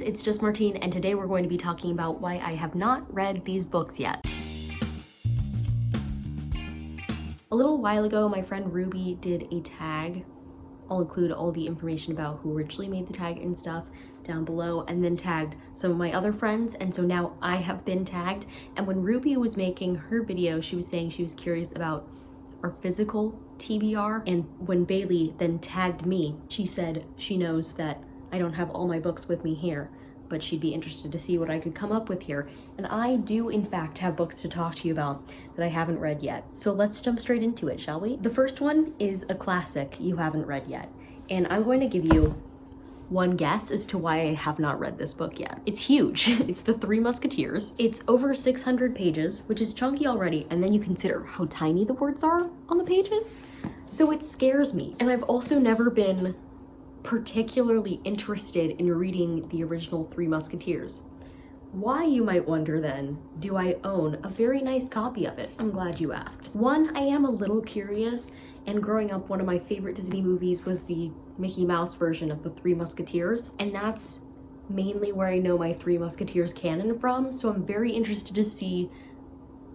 friends, it's just Martine, and today we're going to be talking about why I have not read these books yet. A little while ago, my friend Ruby did a tag. I'll include all the information about who originally made the tag and stuff down below, and then tagged some of my other friends, and so now I have been tagged. And when Ruby was making her video, she was saying she was curious about our physical TBR, and when Bailey then tagged me, she said she knows that I don't have all my books with me here, but she'd be interested to see what I could come up with here. And I do in fact have books to talk to you about that I haven't read yet. So let's jump straight into it, shall we? The first one is a classic you haven't read yet, and I'm going to give you one guess as to why I have not read this book yet. It's huge. It's The Three Musketeers. It's over 600 pages, which is chunky already, and then you consider how tiny the words are on the pages. So it scares me. And I've also never been particularly interested in reading the original Three Musketeers. Why, you might wonder then, do I own a very nice copy of it? I'm glad you asked. One, I am a little curious, and growing up, one of my favorite Disney movies was the Mickey Mouse version of The Three Musketeers, and that's mainly where I know my Three Musketeers canon from, so I'm very interested to see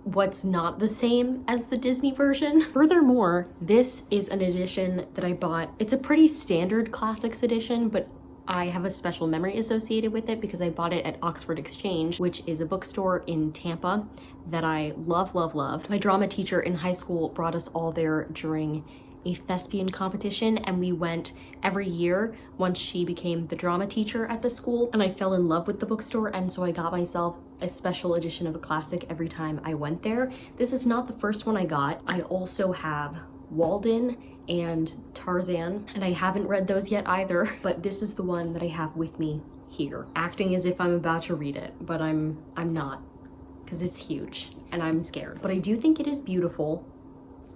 what's not the same as the Disney version. Furthermore, this is an edition that I bought. It's a pretty standard classics edition, but I have a special memory associated with it because I bought it at Oxford Exchange, which is a bookstore in Tampa that I loved. My drama teacher in high school brought us all there during a thespian competition, and we went every year once she became the drama teacher at the school, and I fell in love with the bookstore, and so I got myself a special edition of a classic every time I went there. This is not the first one I got. I also have Walden and Tarzan, and I haven't read those yet either, but this is the one that I have with me here, acting as if I'm about to read it, but I'm not, because it's huge and I'm scared. But I do think it is beautiful.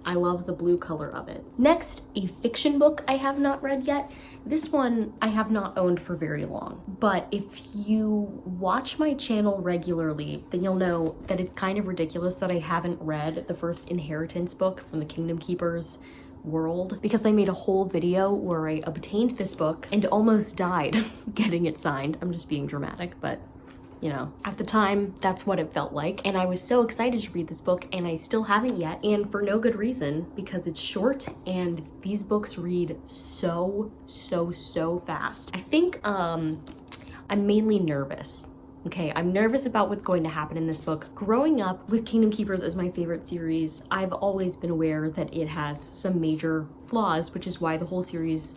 I love the blue color of it. Next, a fiction book I have not read yet. This one I have not owned for very long, but if you watch my channel regularly, then you'll know that it's kind of ridiculous that I haven't read the first Inheritance book from the Kingdom Keepers world, because I made a whole video where I obtained this book and almost died getting it signed. I'm just being dramatic, but you know, at the time, that's what it felt like. And I was so excited to read this book, and I still haven't yet, and for no good reason, because it's short and these books read so fast. I think I'm mainly nervous. Okay, I'm nervous about what's going to happen in this book. Growing up with Kingdom Keepers as my favorite series, I've always been aware that it has some major flaws, which is why the whole series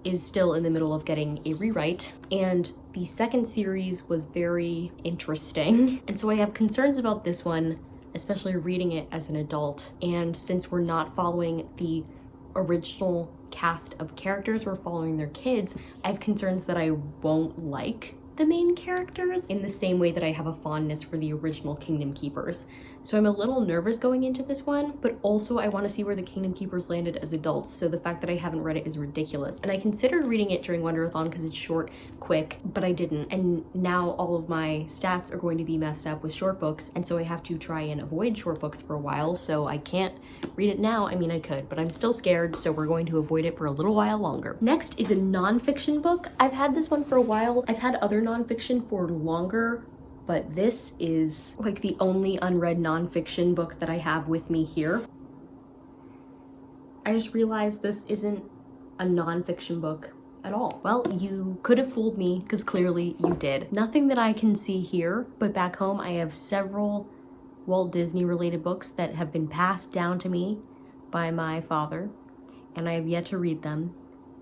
is still in the middle of getting a rewrite. And the second series was very interesting. And so I have concerns about this one, especially reading it as an adult. And since we're not following the original cast of characters, we're following their kids, I have concerns that I won't like the main characters in the same way that I have a fondness for the original Kingdom Keepers. So I'm a little nervous going into this one, but also I want to see where the Kingdom Keepers landed as adults, so the fact that I haven't read it is ridiculous. And I considered reading it during Wonderathon because it's short, quick, but I didn't. And now all of my stats are going to be messed up with short books, and so I have to try and avoid short books for a while, so I can't read it now. I mean, I could, but I'm still scared, so we're going to avoid it for a little while longer. Next is a nonfiction book. I've had this one for a while. I've had other nonfiction for longer, but this is like the only unread nonfiction book that I have with me here. I just realized this isn't a nonfiction book at all. Well, you could have fooled me, because clearly you did. Nothing that I can see here, but back home I have several Walt Disney related books that have been passed down to me by my father, and I have yet to read them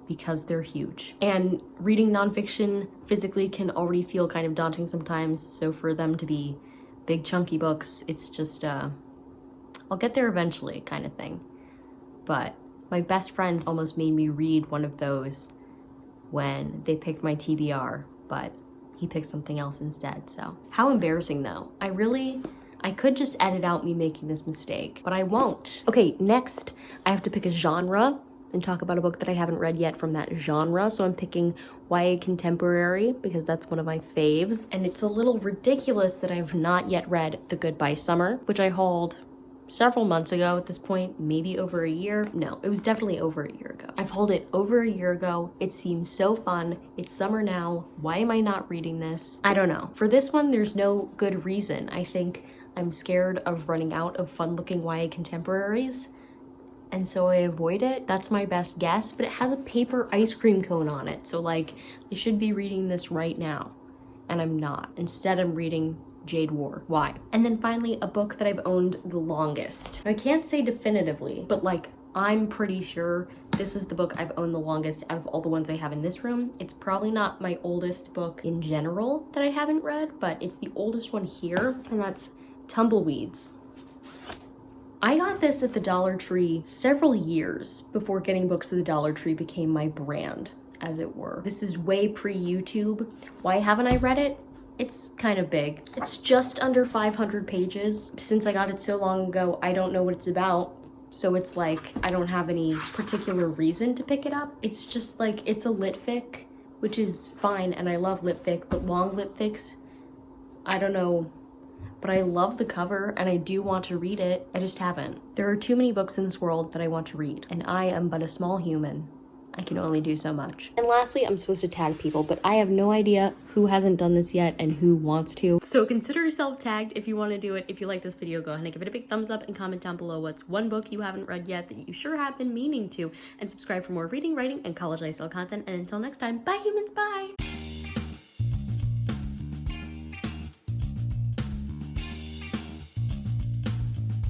because they're huge. And reading nonfiction physically can already feel kind of daunting sometimes, so for them to be big chunky books, it's just I'll get there eventually kind of thing. But my best friend almost made me read one of those when they picked my TBR, but he picked something else instead, so. How embarrassing though. I could just edit out me making this mistake, but I won't. Okay, next I have to pick a genre and talk about a book that I haven't read yet from that genre. So I'm picking YA contemporary because that's one of my faves. And it's a little ridiculous that I've not yet read The Goodbye Summer, which I hauled several months ago at this point, maybe over a year. No, it was definitely over a year ago. I've hauled it over a year ago. It seems so fun. It's summer now. Why am I not reading this? I don't know. For this one, there's no good reason. I think I'm scared of running out of fun-looking YA contemporaries, and so I avoid it. That's my best guess, but it has a paper ice cream cone on it, so like, I should be reading this right now, and I'm not. Instead, I'm reading Jade War. Why? And then finally, a book that I've owned the longest. I can't say definitively, but like, I'm pretty sure this is the book I've owned the longest out of all the ones I have in this room. It's probably not my oldest book in general that I haven't read, but it's the oldest one here, and that's Tumbleweeds. I got this at the Dollar Tree several years before getting books at the Dollar Tree became my brand, as it were. This is way pre-YouTube. Why haven't I read it? It's kind of big. It's just under 500 pages. Since I got it so long ago, I don't know what it's about. So it's like, I don't have any particular reason to pick it up. It's just like, it's a lit fic, which is fine, and I love lit fic, but long lit fics, I don't know. But I love the cover and I do want to read it. I just haven't. There are too many books in this world that I want to read, and I am but a small human. I can only do so much. And lastly, I'm supposed to tag people, but I have no idea who hasn't done this yet and who wants to. So consider yourself tagged if you want to do it. If you like this video, go ahead and give it a big thumbs up and comment down below what's one book you haven't read yet that you sure have been meaning to. And subscribe for more reading, writing, and college lifestyle content. And until next time, bye humans, bye!